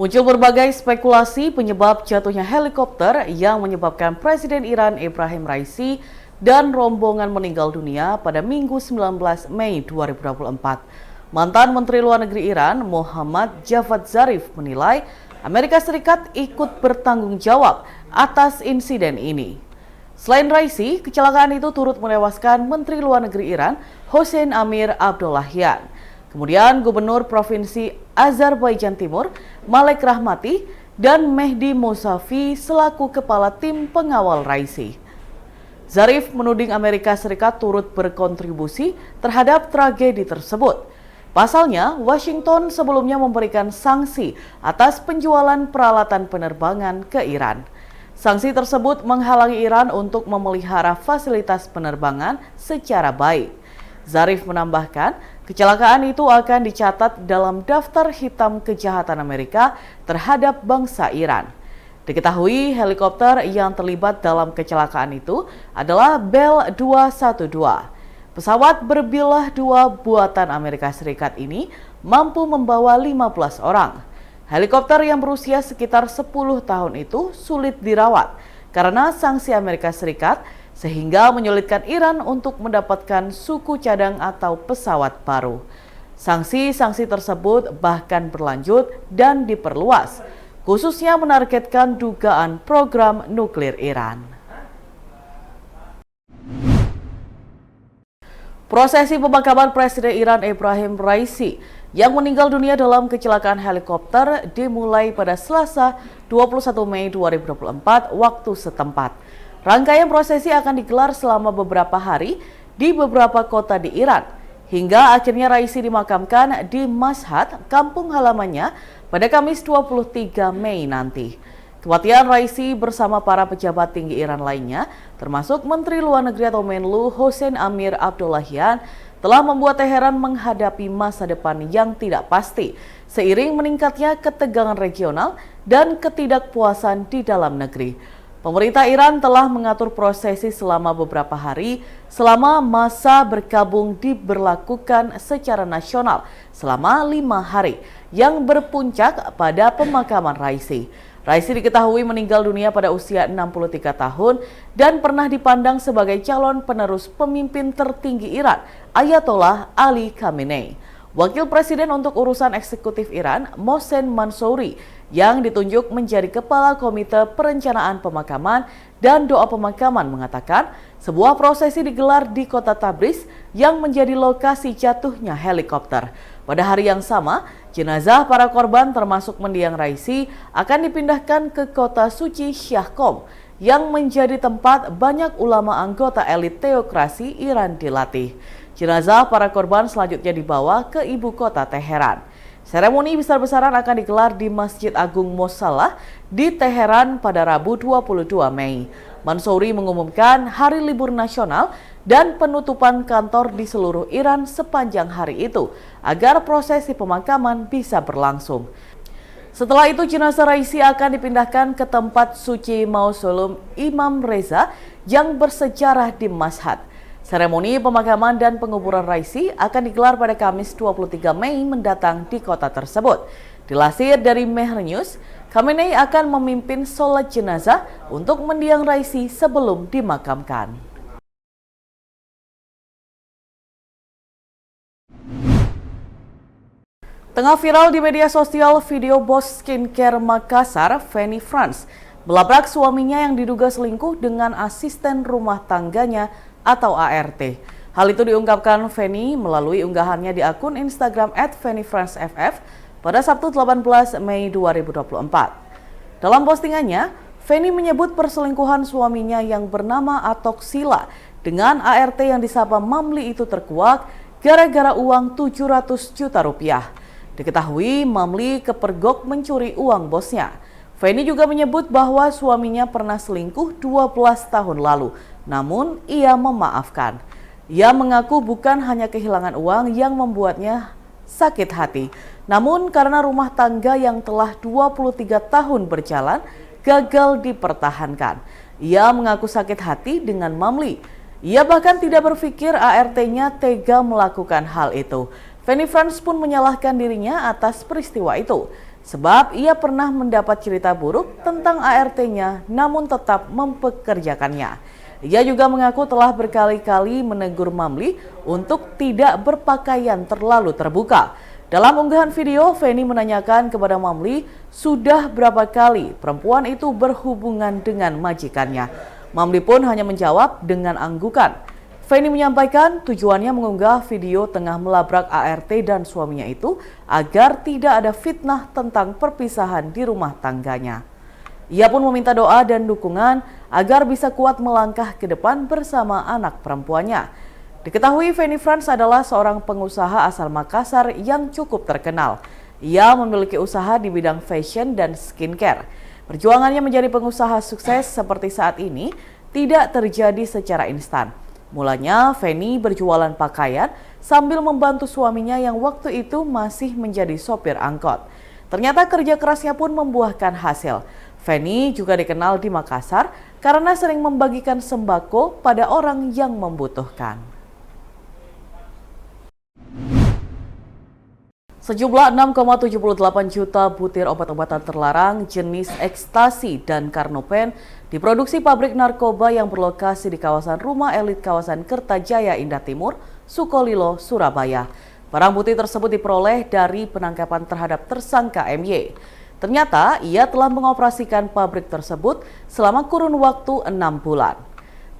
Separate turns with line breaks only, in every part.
Muncul berbagai spekulasi penyebab jatuhnya helikopter yang menyebabkan Presiden Iran Ebrahim Raisi dan rombongan meninggal dunia pada Minggu 19 Mei 2024. Mantan Menteri Luar Negeri Iran Muhammad Javad Zarif menilai Amerika Serikat ikut bertanggung jawab atas insiden ini. Selain Raisi, kecelakaan itu turut menewaskan Menteri Luar Negeri Iran Hossein Amir Abdollahian. Kemudian Gubernur Provinsi Azerbaijan Timur, Malek Rahmati, dan Mehdi Mousavi selaku kepala tim pengawal Raisi. Zarif menuding Amerika Serikat turut berkontribusi terhadap tragedi tersebut. Pasalnya, Washington sebelumnya memberikan sanksi atas penjualan peralatan penerbangan ke Iran. Sanksi tersebut menghalangi Iran untuk memelihara fasilitas penerbangan secara baik. Zarif menambahkan, kecelakaan itu akan dicatat dalam daftar hitam kejahatan Amerika terhadap bangsa Iran. Diketahui helikopter yang terlibat dalam kecelakaan itu adalah Bell 212. Pesawat berbilah 2 buatan Amerika Serikat ini mampu membawa 15 orang. Helikopter yang berusia sekitar 10 tahun itu sulit dirawat karena sanksi Amerika Serikat sehingga menyulitkan Iran untuk mendapatkan suku cadang atau pesawat baru. Sanksi-sanksi tersebut bahkan berlanjut dan diperluas, khususnya menargetkan dugaan program nuklir Iran. Prosesi pemakaman Presiden Iran Ebrahim Raisi yang meninggal dunia dalam kecelakaan helikopter dimulai pada Selasa 21 Mei 2024 waktu setempat. Rangkaian prosesi akan digelar selama beberapa hari di beberapa kota di Iran, hingga akhirnya Raisi dimakamkan di Mashhad, kampung halamannya, pada Kamis 23 Mei nanti. Kematian Raisi bersama para pejabat tinggi Iran lainnya, termasuk Menteri Luar Negeri atau Menlu Hossein Amir Abdollahian, telah membuat Teheran menghadapi masa depan yang tidak pasti, seiring meningkatnya ketegangan regional dan ketidakpuasan di dalam negeri. Pemerintah Iran telah mengatur prosesi selama beberapa hari selama masa berkabung diberlakukan secara nasional selama 5 hari yang berpuncak pada pemakaman Raisi. Raisi diketahui meninggal dunia pada usia 63 tahun dan pernah dipandang sebagai calon penerus pemimpin tertinggi Iran, Ayatollah Ali Khamenei. Wakil Presiden untuk urusan eksekutif Iran, Mohsen Mansouri, yang ditunjuk menjadi Kepala Komite Perencanaan Pemakaman dan Doa Pemakaman mengatakan sebuah prosesi digelar di kota Tabriz yang menjadi lokasi jatuhnya helikopter. Pada hari yang sama, jenazah para korban termasuk mendiang Raisi akan dipindahkan ke kota suci Syahkom yang menjadi tempat banyak ulama anggota elit teokrasi Iran dilatih. Jenazah para korban selanjutnya dibawa ke ibu kota Teheran. Seremoni besar-besaran akan digelar di Masjid Agung Mosalla di Teheran pada Rabu 22 Mei. Mansouri mengumumkan hari libur nasional dan penutupan kantor di seluruh Iran sepanjang hari itu agar prosesi pemakaman bisa berlangsung. Setelah itu jenazah Raisi akan dipindahkan ke tempat suci Mausoleum Imam Reza yang bersejarah di Mashhad. Seremoni pemakaman dan penguburan Raisi akan digelar pada Kamis 23 Mei mendatang di kota tersebut. Dilansir dari Mehr News, Khamenei akan memimpin sholat jenazah untuk mendiang Raisi sebelum dimakamkan. Tengah viral di media sosial video bos skincare Makassar, Feni France, melabrak suaminya yang diduga selingkuh dengan asisten rumah tangganya atau ART. Hal itu diungkapkan Feni melalui unggahannya di akun Instagram @FeniFranceFF pada Sabtu 18 Mei 2024. Dalam postingannya, Feni menyebut perselingkuhan suaminya yang bernama Atok Sila dengan ART yang disapa Mamli itu terkuak gara-gara uang 700 juta rupiah. Diketahui Mamli kepergok mencuri uang bosnya. Feni juga menyebut bahwa suaminya pernah selingkuh 12 tahun lalu, namun ia memaafkan. Ia mengaku bukan hanya kehilangan uang yang membuatnya sakit hati, namun karena rumah tangga yang telah 23 tahun berjalan gagal dipertahankan. Ia mengaku sakit hati dengan Mamli. Ia bahkan tidak berpikir ART-nya tega melakukan hal itu. Feni Franz pun menyalahkan dirinya atas peristiwa itu, sebab ia pernah mendapat cerita buruk tentang ART-nya namun tetap mempekerjakannya. Ia juga mengaku telah berkali-kali menegur Mamli untuk tidak berpakaian terlalu terbuka. Dalam unggahan video, Feni menanyakan kepada Mamli sudah berapa kali perempuan itu berhubungan dengan majikannya. Mamli pun hanya menjawab dengan anggukan. Feni menyampaikan tujuannya mengunggah video tengah melabrak ART dan suaminya itu agar tidak ada fitnah tentang perpisahan di rumah tangganya. Ia pun meminta doa dan dukungan agar bisa kuat melangkah ke depan bersama anak perempuannya. Diketahui Feni Franz adalah seorang pengusaha asal Makassar yang cukup terkenal. Ia memiliki usaha di bidang fashion dan skincare. Perjuangannya menjadi pengusaha sukses seperti saat ini tidak terjadi secara instan. Mulanya Feni berjualan pakaian sambil membantu suaminya yang waktu itu masih menjadi sopir angkot. Ternyata kerja kerasnya pun membuahkan hasil. Feni juga dikenal di Makassar karena sering membagikan sembako pada orang yang membutuhkan. Sejumlah 6,78 juta butir obat-obatan terlarang jenis ekstasi dan karnopen diproduksi pabrik narkoba yang berlokasi di kawasan rumah elit kawasan Kertajaya Indah Timur, Sukolilo, Surabaya. Barang bukti tersebut diperoleh dari penangkapan terhadap tersangka MY. Ternyata ia telah mengoperasikan pabrik tersebut selama kurun waktu 6 bulan.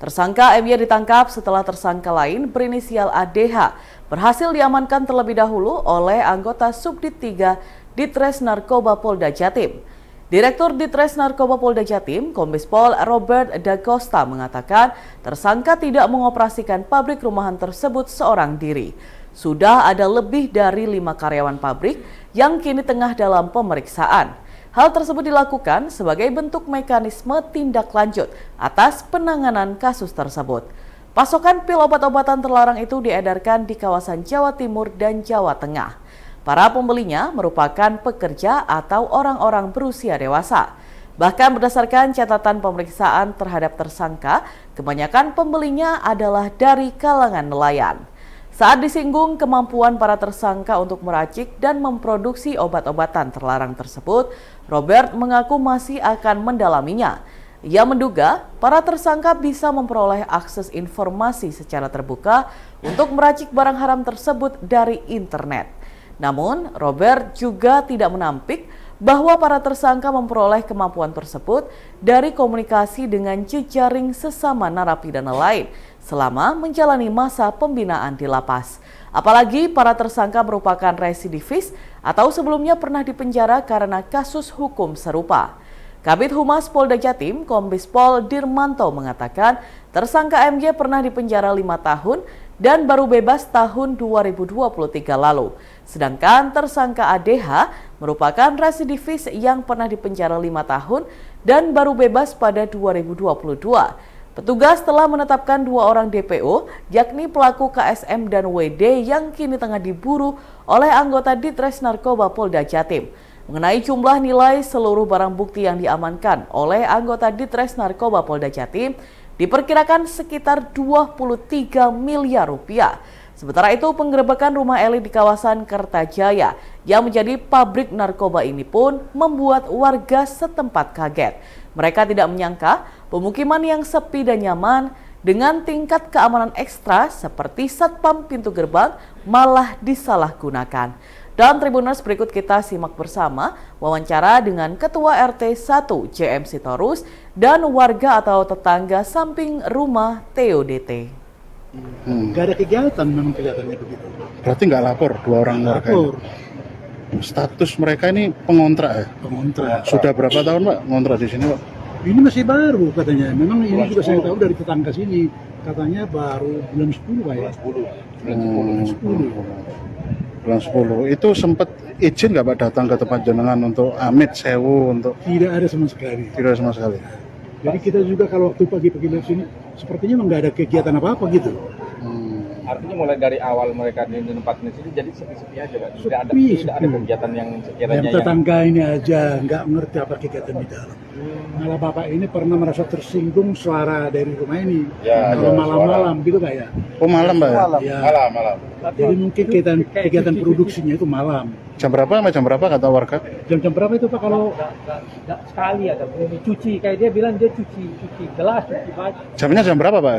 Tersangka MY ditangkap setelah tersangka lain berinisial ADH berhasil diamankan terlebih dahulu oleh anggota Subdit 3 Ditres Narkoba Polda Jatim. Direktur Ditres Narkoba Polda Jatim, Kombes Pol Robert Da Costa mengatakan tersangka tidak mengoperasikan pabrik rumahan tersebut seorang diri. Sudah ada lebih dari 5 karyawan pabrik yang kini tengah dalam pemeriksaan. Hal tersebut dilakukan sebagai bentuk mekanisme tindak lanjut atas penanganan kasus tersebut. Pasokan pil obat-obatan terlarang itu diedarkan di kawasan Jawa Timur dan Jawa Tengah. Para pembelinya merupakan pekerja atau orang-orang berusia dewasa. Bahkan berdasarkan catatan pemeriksaan terhadap tersangka, kebanyakan pembelinya adalah dari kalangan nelayan. Saat disinggung kemampuan para tersangka untuk meracik dan memproduksi obat-obatan terlarang tersebut, Robert mengaku masih akan mendalaminya. Ia menduga para tersangka bisa memperoleh akses informasi secara terbuka untuk meracik barang haram tersebut dari internet. Namun, Robert juga tidak menampik bahwa para tersangka memperoleh kemampuan tersebut dari komunikasi dengan jejaring sesama narapidana lain selama menjalani masa pembinaan di lapas. Apalagi para tersangka merupakan residivis atau sebelumnya pernah dipenjara karena kasus hukum serupa. Kabid Humas Polda Jatim, Kombes Pol Dirmanto mengatakan tersangka MY pernah dipenjara 5 tahun dan baru bebas tahun 2023 lalu. Sedangkan tersangka ADH merupakan residivis yang pernah dipenjara 5 tahun dan baru bebas pada 2022. Petugas telah menetapkan 2 orang DPO, yakni pelaku KSM dan WD yang kini tengah diburu oleh anggota Ditres Narkoba Polda Jatim. Mengenai jumlah nilai seluruh barang bukti yang diamankan oleh anggota Ditres Narkoba Polda Jatim, diperkirakan sekitar 23 miliar rupiah. Sementara itu, penggerebekan rumah elit di kawasan Kertajaya yang menjadi pabrik narkoba ini pun membuat warga setempat kaget. Mereka tidak menyangka pemukiman yang sepi dan nyaman dengan tingkat keamanan ekstra seperti satpam pintu gerbang malah disalahgunakan. Dalam Tribuners berikut kita simak bersama wawancara dengan Ketua RT 1 JM Sitorus dan warga atau tetangga samping rumah TODT.
Nggak ada kegiatan, memang kelihatannya begitu.
Berarti nggak lapor 2 orang warga?
Lapor.
Status mereka ini pengontrak ya?
Pengontrak.
Sudah berapa tahun Pak ngontrak di sini Pak?
Ini masih baru katanya. Memang ini juga saya tahu dari tetangga sini. Katanya baru bulan 10 Pak ya? Bulan 10.
Bulan 10. Itu sempat izin nggak Pak datang ke tempat jenengan untuk amit sewu untuk?
Tidak ada sama sekali.
Tidak sama sekali.
Jadi kita juga kalau waktu pagi-pagi lihat sini, sepertinya memang nggak ada kegiatan apa-apa gitu.
Artinya mulai dari awal mereka di tempat ini sini jadi sepi-sepi aja, Pak. Tidak ada
Sepi.
kegiatan yang sekiranya
Yang tetangga ini aja nggak mengerti apa kegiatan di dalam. Malah bapak ini pernah merasa tersinggung suara dari rumah ini.
Ya,
Kalau
ada
malam-malam gitu Pak ya.
Oh malam Pak ya?
Ya.
Malam.
Jadi mungkin kegiatan produksinya itu malam.
Jam berapa sama jam berapa kata warga?
Jam-jam berapa itu Pak kalau
Nggak sekali ada bunyi cuci, kayak dia bilang dia cuci gelas, cuci baju.
Jamnya jam berapa Pak?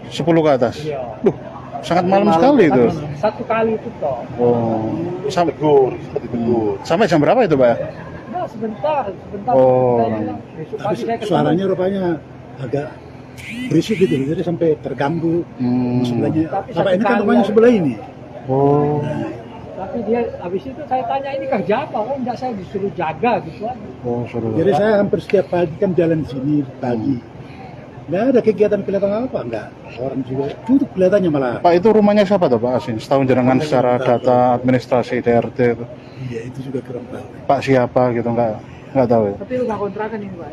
10 ke atas?
Iya.
Sangat malam sekali itu.
Satu kali itu toh.
Oh, sampai jam berapa itu Pak?
Nah, sebentar.
Oh.
Saya bilang, besok
tapi
pagi saya ketemu.
suaranya rupanya agak berisik gitu, jadi sampai terganggu sebelahnya.
Tapi
Bapak
satu
ini kan
kali
rumahnya
aja.
sebelah ini.
Oh.
Tapi dia habis itu saya tanya ini kerja apa? Oh enggak, saya disuruh jaga gitu aja.
Oh, suruh.
Jadi saya hampir setiap pagi kan jalan sini pagi. Nggak ada kegiatan kelihatan apa, nggak. Orang juga tutup kelihatannya malah.
Pak itu rumahnya siapa tuh Pak Asin? Setahun jenengan secara data administrasi DRT itu.
Iya itu juga kurang tahu.
Pak siapa gitu nggak tahu ya.
Tapi rumah kontrakan ini Pak.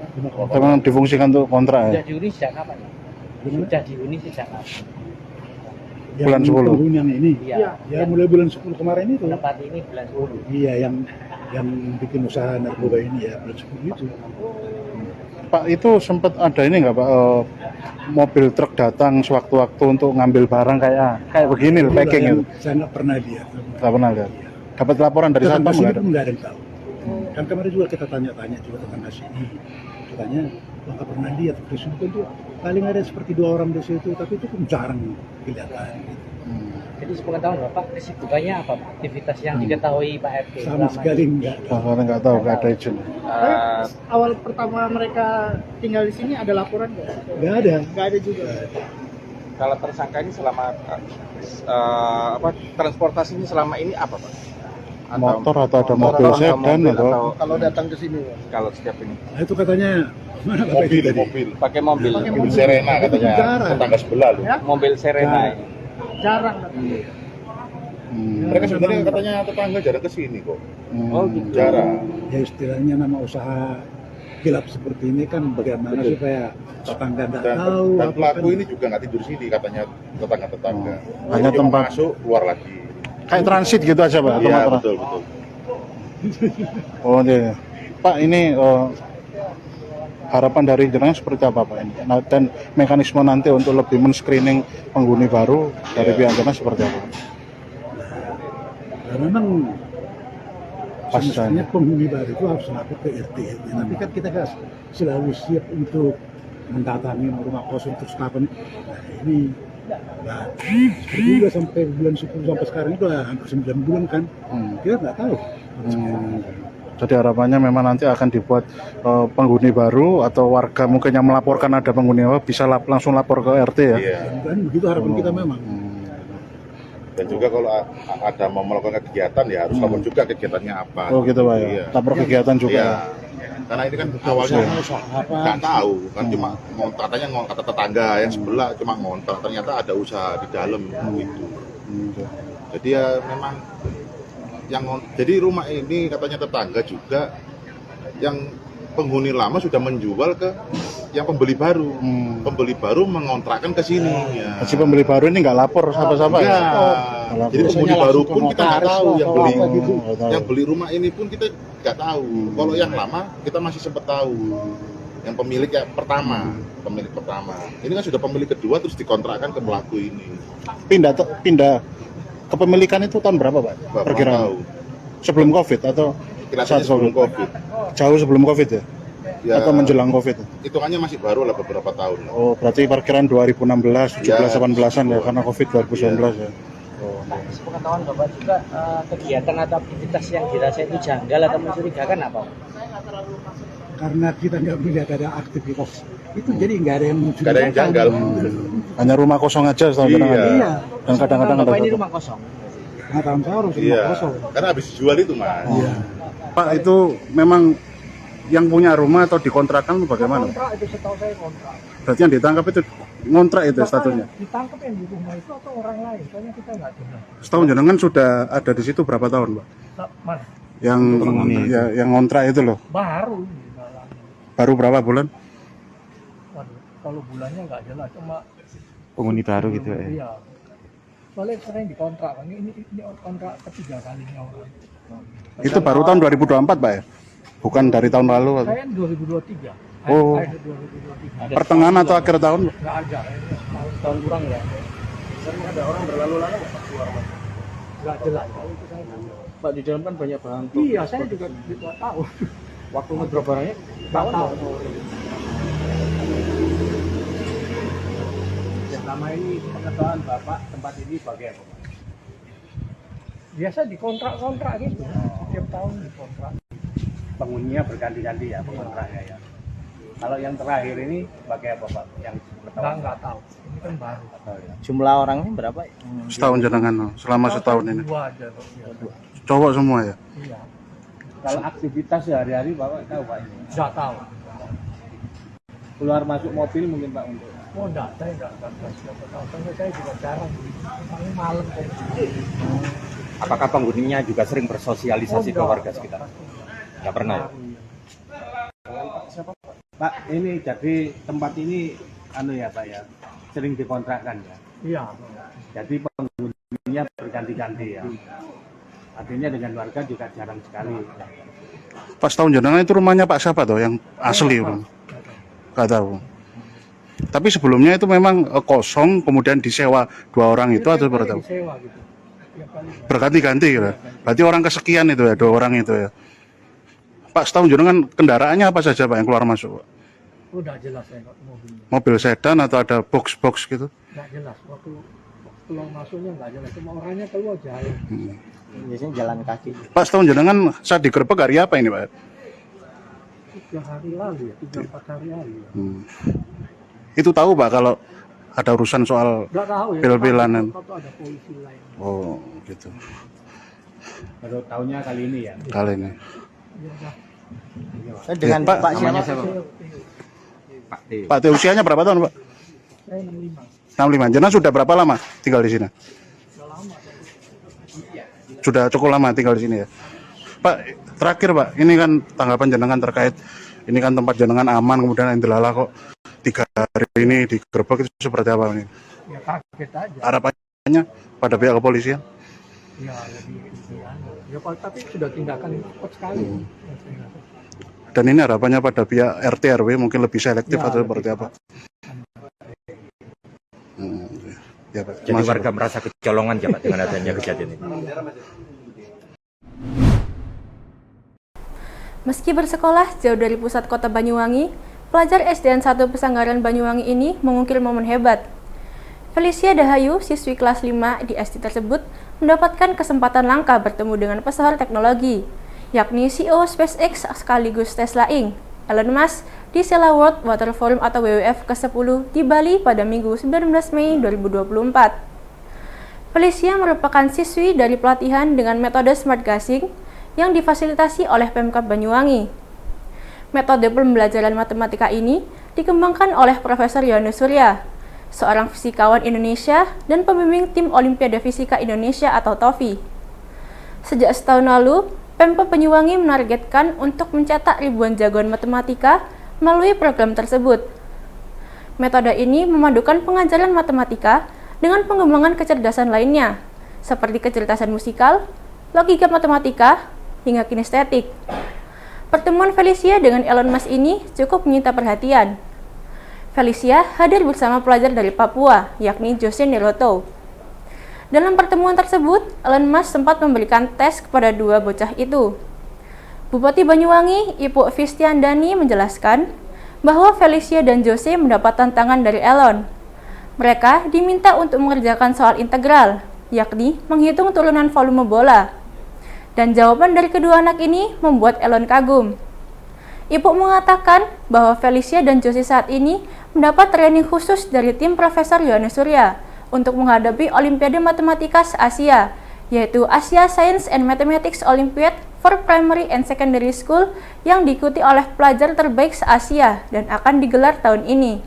Memang difungsikan untuk kontrak ya.
Sudah dihuni sejak kapan? Sudah dihuni sejak kapan?
Bulan 10.
Tahun yang ini.
Iya.
Ya mulai bulan 10 kemarin itu.
Tempat ini bulan 10.
Iya yang bikin usaha narkoba ini ya bulan 10 itu.
Pak itu sempat ada ini nggak Pak mobil truk datang sewaktu-waktu untuk ngambil barang kayak begini loh packing itu.
Saya nggak pernah lihat.
Nggak pernah lihat. Dapat laporan dari
Tetangga
satpam
sini
nggak ada?
pun nggak ada yang tahu. Kan kemarin juga kita tanya-tanya juga tetangga sini. Katanya nggak pernah lihat di situ itu paling ada seperti 2 orang di situ, tapi itu pun jarang kelihatan. Gitu.
Jadi sepengetahuan Bapak kesibukannya apa Pak? Aktivitas yang diketahui Pak RT
Sama sekali enggak.
Karena nggak tahu nggak ada izin.
Awal pertama mereka tinggal di sini ada laporan nggak?
Nggak ada.
Nggak ada juga.
Kalau tersangka ini selama transportasinya selama ini apa, Pak?
Motor atau ada mobil sedan atau
Kalau datang ke sini,
kalau setiap ini
Nah, itu katanya mana Bapak itu tadi?
pakai mobil,
Serena katanya
Jarang.
tetangga sebelah loh.
Ya?
mobil Serena ini.
jarang.
Mereka sebenarnya katanya tetangga jarang ke sini kok.
Oh gitu.
Jarang.
Ya istilahnya nama usaha gelap seperti ini kan bagaimana supaya tetangga nggak tahu.
Dan
apa
pelaku
kan.
ini juga nggak tidur sini katanya tetangga-tetangga.
Hanya
Dia
tempat-
masuk keluar lagi.
Kayak transit gitu aja Pak.
Iya
tempat-
betul.
Oh iya. Pak ini harapan dari jenengan seperti apa Pak ini? Nah, dan mekanisme nanti untuk lebih men-screening penghuni baru dari pihak jenengan seperti apa?
Nah, memang
Pas
semestinya penghuni baru itu harus lapor ke RT. Tapi kan kita kan selalu siap untuk mendatangi rumah kosong terus kapan. Nah, ini seperti juga sampai bulan 10 sampai sekarang itu hampir 9 bulan kan. Kita nggak tahu.
Jadi harapannya memang nanti akan dibuat penghuni baru atau warga mungkin yang melaporkan ada penghuni baru bisa langsung lapor ke RT ya.
Iya.
Dan begitu harapan kita memang.
Dan juga kalau ada mau melakukan kegiatan ya harus lapor juga kegiatannya apa.
Oh gitu Pak ya.
Iya.
Lapor kegiatan juga.
Iya. Karena ini kan awalnya
Apa?
nggak tahu kan cuma katanya kata tetangga yang sebelah cuma ngontrak ternyata ada usaha di dalam gitu. Jadi ya memang jadi rumah ini katanya tetangga juga yang penghuni lama sudah menjual ke yang pembeli baru. Pembeli baru mengontrakkan ke sini ya.
Si pembeli baru ini nggak lapor siapa-siapa ya?
Iya. Jadi penghuni
Biasanya
baru
langsung
pun
ke
kita nggak
notaris
tahu yang
atau
beli.
apa gitu.
Nggak tahu.
Yang beli rumah ini pun kita nggak tahu. Kalau yang lama kita masih sempat tahu. Yang pemilik yang pertama, pemilik pertama. Ini kan sudah pemilik kedua terus dikontrakkan ke pelaku ini.
Pindah kepemilikan itu tahun berapa Pak?
Bapak
Perkiraan
tahu.
sebelum Covid atau
Kira-kira
saat
sebelum Covid.
jauh sebelum Covid ya?
Ya,
Atau menjelang Covid?
hitungannya masih baru lah beberapa tahun.
Oh, berarti perkiraan 2016, 17,
Ya.
18-an ya, karena Covid 2019 ya.
Sepengetahuan Bapak juga kegiatan atau aktivitas yang dirasa itu janggal atau mencurigakan apa?
Karena kita nggak melihat ada aktivitas itu, jadi nggak ada yang
Nggak ada yang janggal.
Hanya rumah kosong aja setahu
Iya.
jenengan.
Iya.
Dan kadang-kadang ada
Bapak ini
tutup.
rumah kosong.
nggak tahu harus rumah
Iya.
kosong.
Karena habis dijual itu mas.
Iya.
Pak itu memang yang punya rumah atau dikontrakan itu bagaimana?
Kontrak itu setahu saya kontrak.
Berarti yang ditangkap itu ngontrak itu statusnya.
Ditangkap yang di rumah itu atau orang lain? Soalnya kita nggak dengar.
Setahun jenengan sudah ada di situ berapa tahun, Pak?
Nah, mana?
Yang yang ngontrak itu loh.
Baru ini nggak lama.
Baru berapa bulan?
Waduh, kalau bulannya nggak jelas, cuma
penghuni baru gitu ya.
Iya. Soalnya sering dikontrak, Bang. Ini kontrak ketiga kalinya orang.
Itu baru tahun 2024 Pak ya? Bukan dari tahun lalu atau?
Saya 2023.
Oh.
Akhir 2023.
Pertengahan atau akhir tahun?
Nggak ada.
Tahun kurang ya. Sering ada orang berlalu lalang nggak keluar Mas?
Nggak jelas. Kalau itu saya nggak tahu.
Pak di dalam kan banyak bahan.
Iya, saya juga nggak tahu.
Waktu ngedrop barangnya
Nggak tahu.
selama ini pengetahuan Bapak tempat ini bagaimana Pak?
Biasa dikontrak-kontrak gitu. Setiap tahun dikontrak.
Penghuninya berganti-ganti ya pengontraknya ya. Kalau yang terakhir ini bagaimana Pak? Yang
Nggak tahu. Ini kan baru.
Jumlah orangnya berapa?
Setahun jenengan selama setahun ini.
Dua aja. Kok. Iya.
Cowok semua ya?
Iya.
Kalau aktivitas sehari-hari Bapak tahu Pak ini?
Nggak tahu.
Keluar masuk mobil mungkin Pak untuk?
Oh, enggak, saya enggak siapa tahu. Karena saya juga jarang. Paling malam kok.
Apakah penghuninya juga sering bersosialisasi ke warga sekitar? Nggak pernah ya?
Pak, ini jadi tempat ini ya Pak ya, sering dikontrakkan ya.
Iya.
Jadi penghuninya berganti-ganti ya. Artinya dengan warga juga jarang sekali.
Pas tahun jenengan itu rumahnya Pak siapa tuh yang asli? Nggak tahu. Tapi sebelumnya itu memang kosong, kemudian disewa 2 orang itu atau seperti apa?
Disewa gitu. Tiap kali.
Berganti-ganti gitu. Berarti orang kesekian itu ya, 2 orang itu ya. Pak, setahun jenengan kendaraannya apa saja Pak yang keluar masuk Pak?
Udah jelas saya nggak mobilnya.
Mobil sedan atau ada box-box gitu?
Nggak jelas. Waktu keluar masuknya nggak jelas. Cuma orangnya keluar jalan.
Biasanya jalan kaki.
Pak, setahun jenengan saat digerebek hari apa ini Pak?
3 hari lalu ya, 3-4 hari lalu ya.
Itu tahu Pak kalau ada urusan soal
Nggak tahu ya.
pil-pilanan?
Atau ada polisi lain.
Oh gitu.
Baru tahunnya kali ini ya.
Kali ini.
Ya udah.
Dengan
Pak,
Pak
namanya
siapa?
siapa? Pak T.
Pak, usianya berapa tahun Pak?
Saya 65.
65. Jenengan sudah berapa lama tinggal di sini?
Udah lama.
Sudah cukup lama tinggal di sini ya. Pak, terakhir Pak, ini kan tanggapan jenengan terkait ini kan tempat jenengan aman, kemudian yang delala kok 3 hari ini digerebek, itu seperti apa ini?
Ya kaget aja.
Harapannya pada pihak kepolisian?
Ya lebih ya tapi sudah tindakan cepat sekali.
Dan ini harapannya pada pihak RT RW mungkin lebih selektif
Ya,
atau
lebih
seperti apa? Ya, Pak.
Jadi
Masuk,
warga
Pak.
merasa kecolongan ya Pak dengan adanya kejadian ini?
Meski bersekolah jauh dari pusat kota Banyuwangi, pelajar SDN 1 Pesanggaran Banyuwangi ini mengukir momen hebat. Felicia Dahayu, siswi kelas 5 di SD tersebut, mendapatkan kesempatan langka bertemu dengan pesohor teknologi, yakni CEO SpaceX sekaligus Tesla Inc., Elon Musk, di Sela World Water Forum atau WWF ke-10 di Bali pada Minggu 19 Mei 2024. Felicia merupakan siswi dari pelatihan dengan metode Smart Gasing yang difasilitasi oleh Pemkab Banyuwangi. Metode pembelajaran matematika ini dikembangkan oleh Profesor Yohanes Surya, seorang fisikawan Indonesia dan pembimbing tim Olimpiade Fisika Indonesia atau TOFI. Sejak setahun lalu, Pemkab Banyuwangi menargetkan untuk mencetak ribuan jagoan matematika melalui program tersebut. Metode ini memadukan pengajaran matematika dengan pengembangan kecerdasan lainnya, seperti kecerdasan musikal, logika matematika, hingga kinestetik. Pertemuan Felicia dengan Elon Musk ini cukup menyita perhatian. Felicia hadir bersama pelajar dari Papua, yakni Jose Niroto. Dalam pertemuan tersebut, Elon Musk sempat memberikan tes kepada 2 bocah itu. Bupati Banyuwangi, Ibu Fistiandani menjelaskan bahwa Felicia dan Jose mendapat tantangan dari Elon. Mereka diminta untuk mengerjakan soal integral, yakni menghitung turunan volume bola. Dan jawaban dari kedua anak ini membuat Elon kagum. Ibu mengatakan bahwa Felicia dan Jose saat ini mendapat training khusus dari tim Profesor Yohanes Surya untuk menghadapi Olimpiade Matematika se-Asia, yaitu Asia Science and Mathematics Olympiad for Primary and Secondary School yang diikuti oleh pelajar terbaik se-Asia dan akan digelar tahun ini.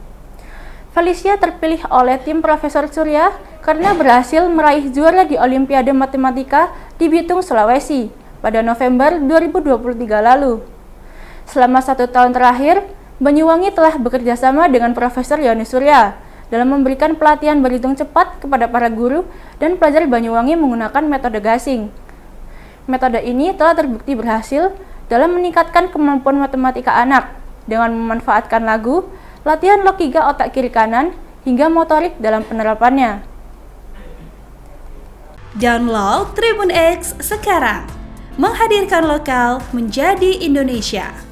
Felicia terpilih oleh tim Profesor Surya karena berhasil meraih juara di Olimpiade Matematika di Bitung, Sulawesi pada November 2023 lalu. Selama 1 tahun terakhir, Banyuwangi telah bekerja sama dengan Profesor Yohanes Surya dalam memberikan pelatihan berhitung cepat kepada para guru dan pelajar Banyuwangi menggunakan metode gasing. Metode ini telah terbukti berhasil dalam meningkatkan kemampuan matematika anak dengan memanfaatkan lagu, latihan logika otak kiri kanan, hingga motorik dalam penerapannya.
Download Tribun X sekarang, menghadirkan lokal menjadi Indonesia.